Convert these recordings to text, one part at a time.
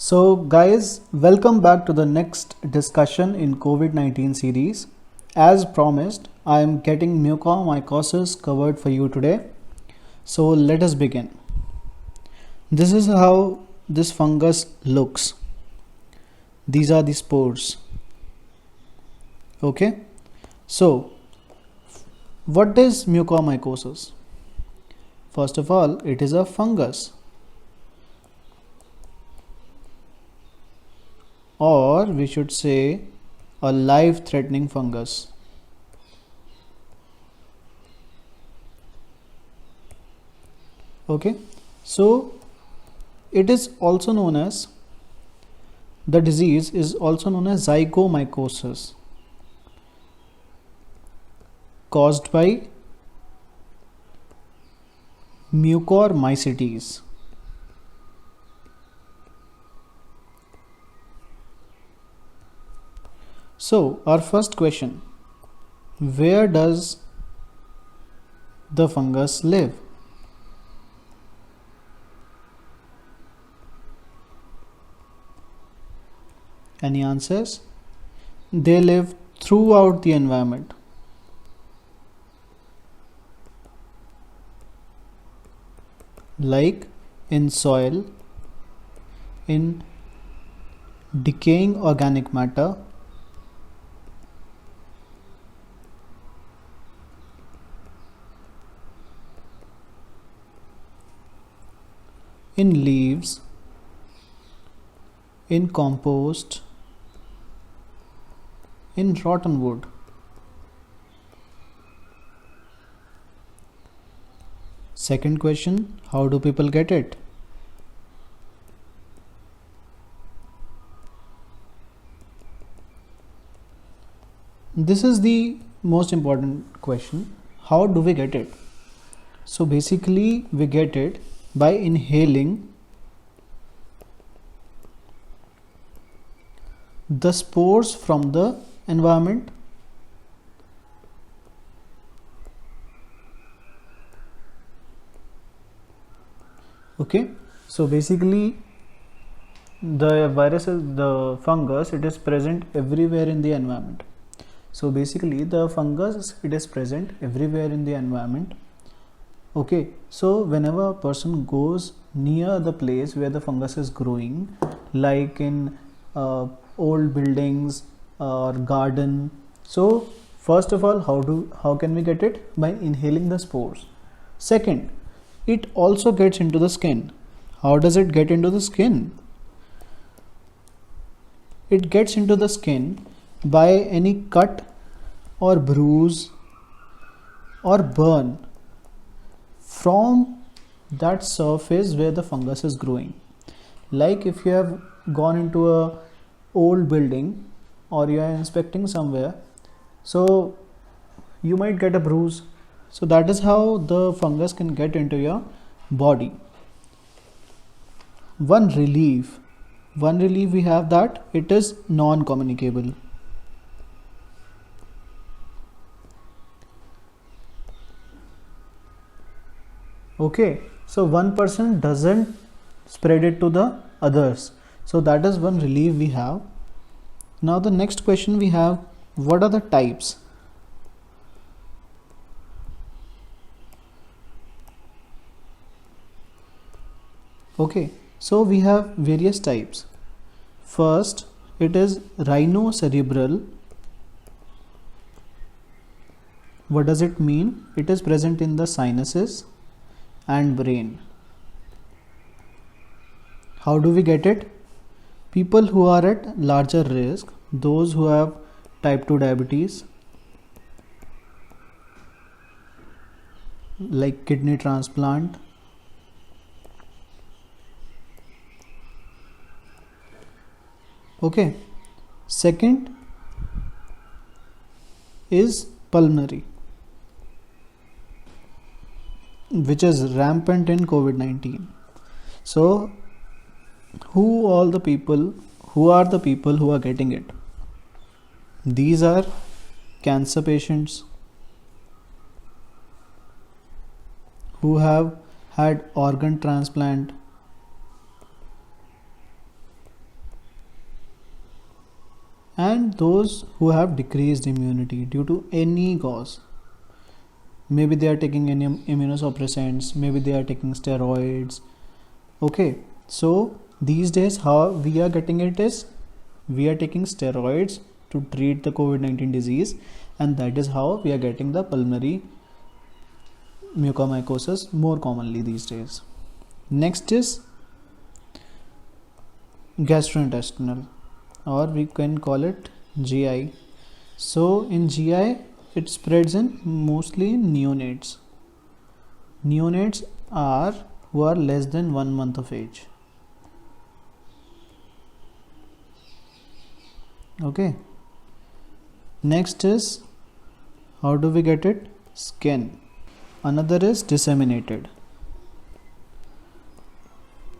So guys, welcome back to the next discussion in COVID-19 series. As promised, I am getting mucormycosis covered for you today. So let us begin. This is how this fungus looks. These are the spores. Okay. So what is mucormycosis? First of all, it is a fungus, or we should say a life-threatening fungus. Okay, so it is also known as, the disease is also known as zygomycosis, caused by Mucormycetes. So our first question, where does the fungus live? Any answers? They live throughout the environment. Like in soil, in decaying organic matter, in leaves, in compost, in rotten wood. Second question, how do people get it? This is the most important question. How do we get it? So basically we get it by inhaling the spores from the environment. Okay, so basically the virus is the fungus, it is present everywhere in the environment. So basically the fungus, it is present everywhere in the environment. Okay, so whenever a person goes near the place where the fungus is growing, like in old buildings or garden, so first of all, how can we get it? By inhaling the spores. Second, it also gets into the skin. How does it get into the skin? It gets into the skin by any cut or bruise or burn from that surface where the fungus is growing. Like if you have gone into a old building or you are inspecting somewhere, so you might get a bruise. So that is how the fungus can get into your body. One relief we have, that it is non-communicable. Okay, so one person doesn't spread it to the others. So that is one relief we have. Now the next question we have, what are the types? Okay, so we have various types. First, it is rhinocerebral. What does it mean? It is present in the sinuses and brain. How do we get it? People who are at larger risk, those who have type 2 diabetes, like kidney transplant, okay. Second is pulmonary, which is rampant in COVID-19. So who are the people who are getting it? These are cancer patients who have had organ transplant, and those who have decreased immunity due to any cause. Maybe they are taking any immunosuppressants, maybe they are taking steroids. Okay, so these days how we are getting it is we are taking steroids to treat the COVID-19 disease, and that is how we are getting the pulmonary mucormycosis more commonly these days. Next is gastrointestinal, or we can call it GI. So in GI it spreads in mostly in neonates. Neonates are who are less than 1 month of age. Okay, next is how do we get it? Skin. Another is disseminated.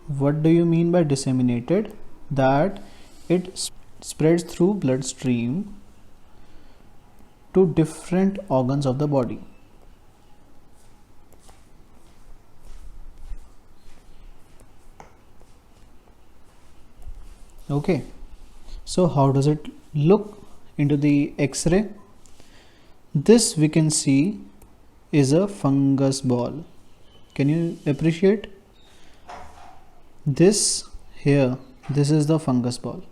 What do you mean by disseminated? That it spreads through bloodstream to different organs of the body. Okay, so how does it look into the X-ray? This we can see is a fungus ball. Can you appreciate this here? This is the fungus ball.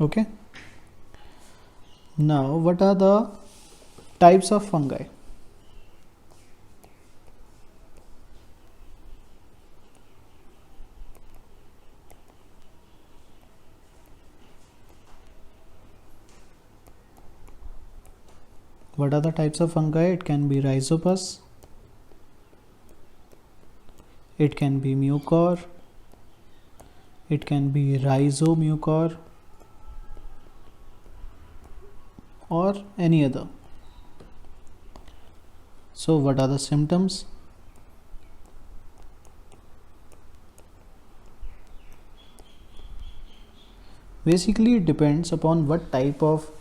Okay, now what are the types of fungi? What are the types of fungi? It can be rhizopus, it can be mucor, it can be rhizomucor, or any other. So what are the symptoms? Basically it depends upon what type of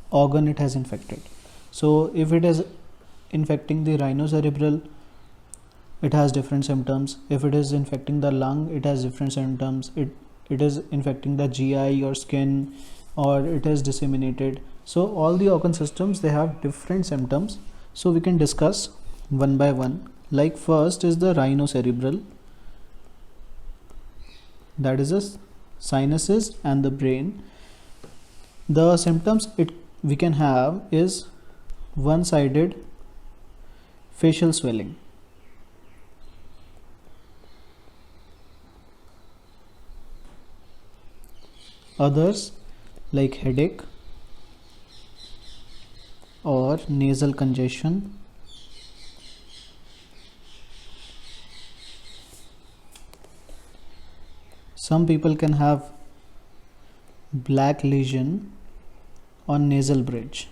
organ it has infected. So if it is infecting the rhinocerebral, it has different symptoms. If it is infecting the lung, it has different symptoms. It is infecting the GI or skin, or it is disseminated. So all the organ systems, they have different symptoms. So we can discuss one by one. Like first is the rhinocerebral, that is the sinuses and the brain. The symptoms we can have is one-sided facial swelling. Others like headache or nasal congestion. Some people can have black lesion on nasal bridge,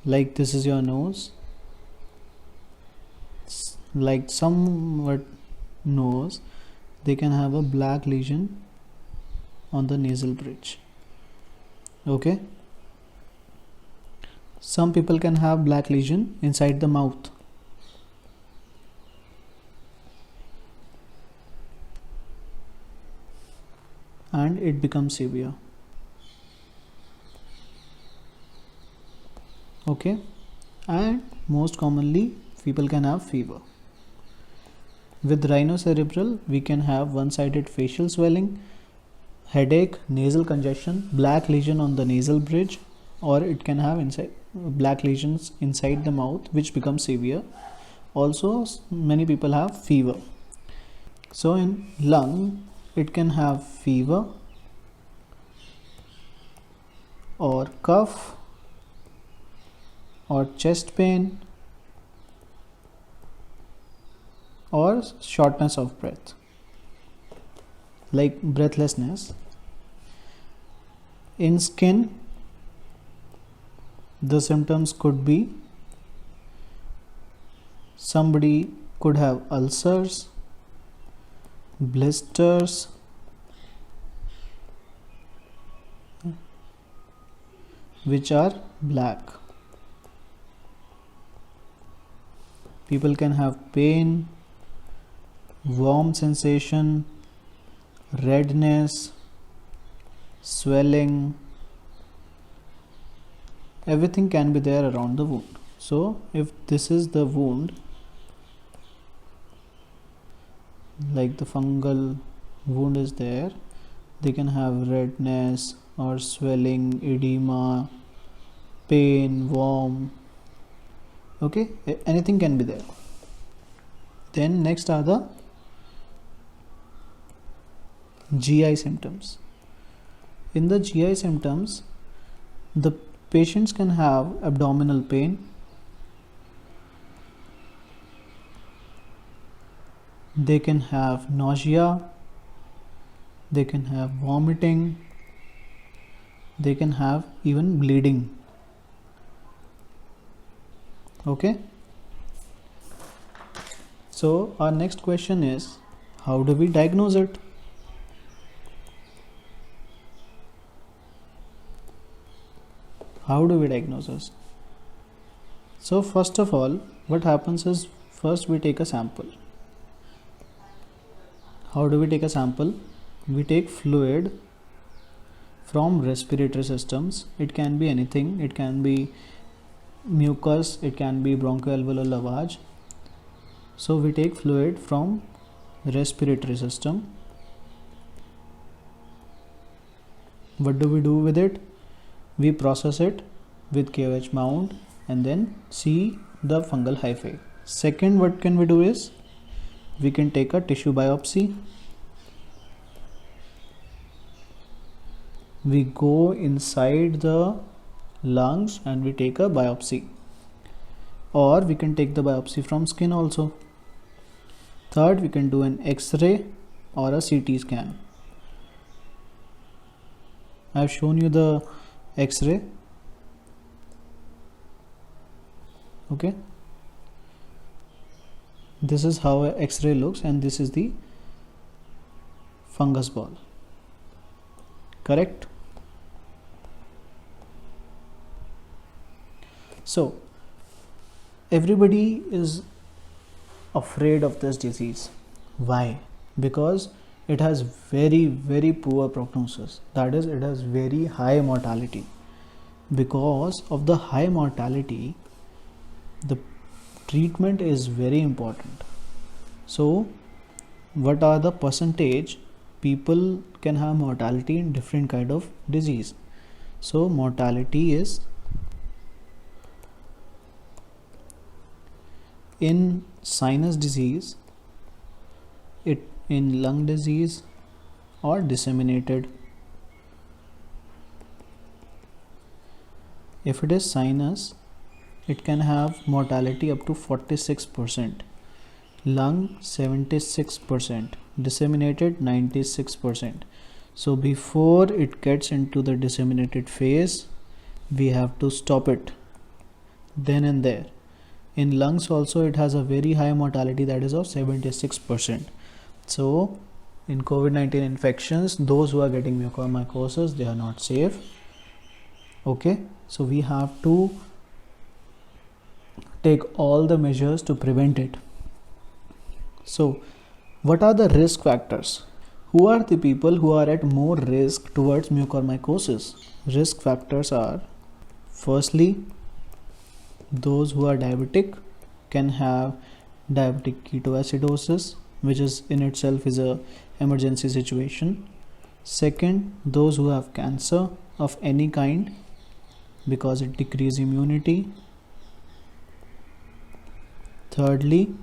like this is your nose, like somewhat nose, they can have a black lesion on the nasal bridge. Okay, some people can have black lesion inside the mouth. And it becomes severe. Okay, and most commonly people can have fever. With rhinocerebral we can have one-sided facial swelling, headache, nasal congestion, black lesion on the nasal bridge, or it can have black lesions inside the mouth which become severe. Also many people have fever. So in lung it can have fever or cough or chest pain or shortness of breath, like breathlessness. In skin, the symptoms could be somebody could have ulcers, blisters, which are black. People can have pain, warm sensation, redness, swelling, everything can be there around the wound. So if this is the wound, like the fungal wound is there, they can have redness or swelling, edema, pain, warm, okay, anything can be there. Then next are the GI symptoms. In the GI symptoms, the patients can have abdominal pain, they can have nausea, they can have vomiting, they can have even bleeding. Okay, so our next question is, how do we diagnose it? How do we diagnose this? So first of all, what happens is, first we take a sample. How do we take a sample? We take fluid from respiratory systems. It can be anything. It can be mucus, it can be bronchoalveolar lavage. So we take fluid from respiratory system. What do we do with it? We process it with KOH mount and then see the fungal hyphae. Second, what can we do is, we can take a tissue biopsy. We go inside the lungs and we take a biopsy, or we can take the biopsy from skin also. Third, we can do an X-ray or a CT scan. I have shown you the X-ray. Okay, this is how a X-ray looks, and this is the fungus ball. Correct? So everybody is afraid of this disease. Why? Because it has very poor prognosis. That is, it has very high mortality. Because of the high mortality, the treatment is very important. So what are the percentage people can have mortality in different kind of disease? So mortality is, in sinus disease, in lung disease or disseminated. If it is sinus, it can have mortality up to 46%, lung 76%, disseminated 96%. So before it gets into the disseminated phase, we have to stop it then and there. In lungs also it has a very high mortality, that is of 76%. So in COVID-19 infections, those who are getting mucormycosis, they are not safe. Okay, so we have to take all the measures to prevent it. So what are the risk factors? Who are the people who are at more risk towards mucormycosis? Risk factors are, firstly, those who are diabetic can have diabetic ketoacidosis, which is in itself is a emergency situation. Second, those who have cancer of any kind, because it decreases immunity. Thirdly,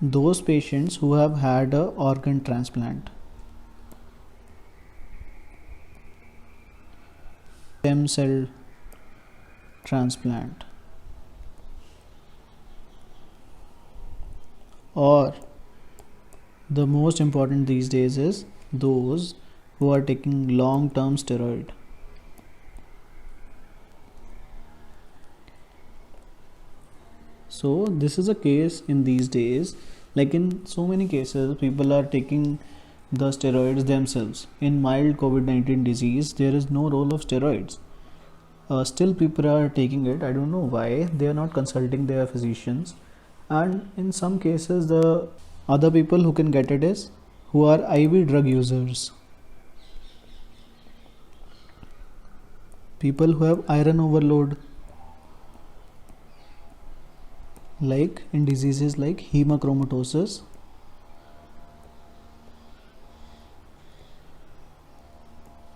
those patients who have had an organ transplant, stem cell transplant, or the most important these days is those who are taking long-term steroid. So this is a case in these days, like in so many cases people are taking the steroids themselves. In mild COVID-19 disease, there is no role of steroids. Still people are taking it. I don't know why. They are not consulting their physicians, and in some cases the Other people who can get it is who are IV drug users, people who have iron overload, like in diseases like hemochromatosis,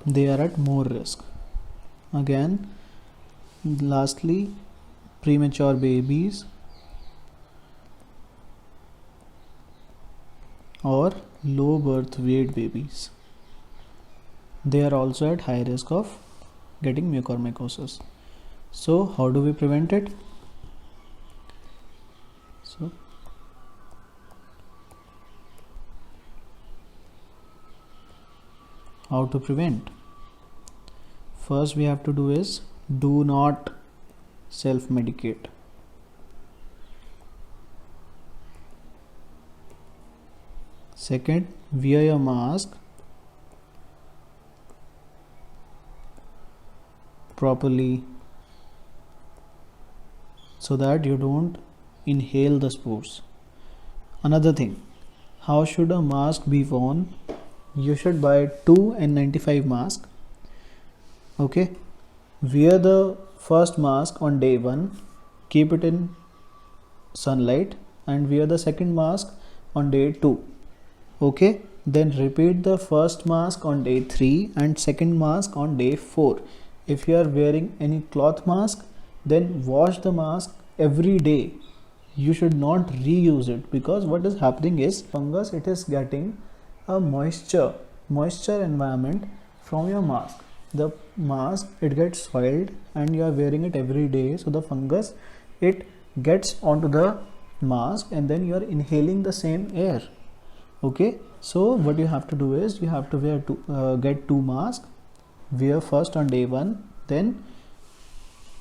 they are at more risk. Again, lastly, premature babies or low birth weight babies, they are also at high risk of getting mucormycosis. So how do we prevent it? So how to prevent? First we have to do is do not self-medicate. Second, wear your mask properly so that you don't inhale the spores. Another thing, how should a mask be worn? You should buy 2 N95 masks. Okay, wear the first mask on day 1, keep it in sunlight, and wear the second mask on day 2. Okay, then repeat the first mask on day 3 and second mask on day 4. If you are wearing any cloth mask, then wash the mask every day. You should not reuse it, because what is happening is fungus, it is getting a moisture environment from your mask. The mask, it gets soiled and you are wearing it every day, so the fungus, it gets onto the mask and then you are inhaling the same air. Okay, so what you have to do is you have to get 2 masks, wear first on day 1, then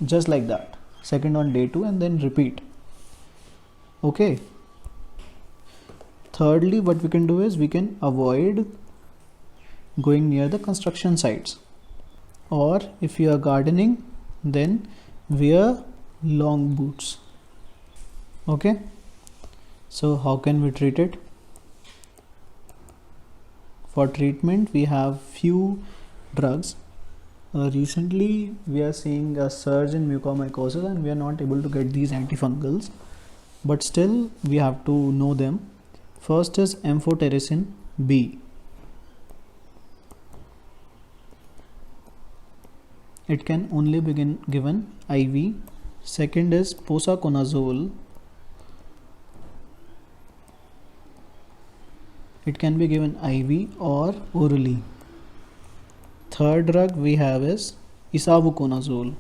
just like that, second on day 2, and then repeat. Okay, thirdly, what we can do is we can avoid going near the construction sites, or if you are gardening, then wear long boots. Okay, so how can we treat it? For treatment, we have few drugs. Recently, we are seeing a surge in mucormycosis and we are not able to get these antifungals, but still we have to know them. First is amphotericin B. It can only be given IV. Second is posaconazole. It can be given IV or orally. Third drug we have is isavuconazole.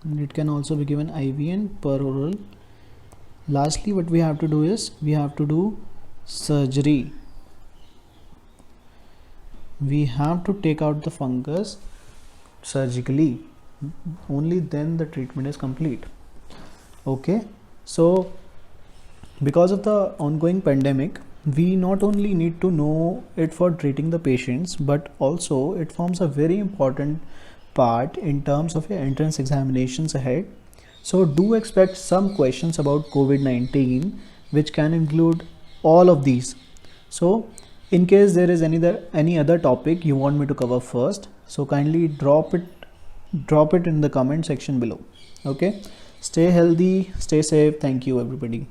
And it can also be given IV and peroral. Lastly, what we have to do is we have to do surgery. We have to take out the fungus surgically. Only then the treatment is complete. Okay, so because of the ongoing pandemic, we not only need to know it for treating the patients, but also it forms a very important part in terms of your entrance examinations ahead. So do expect some questions about COVID-19, which can include all of these. So in case there is any other topic you want me to cover first, so kindly drop it in the comment section below. Okay, stay healthy, stay safe. Thank you everybody.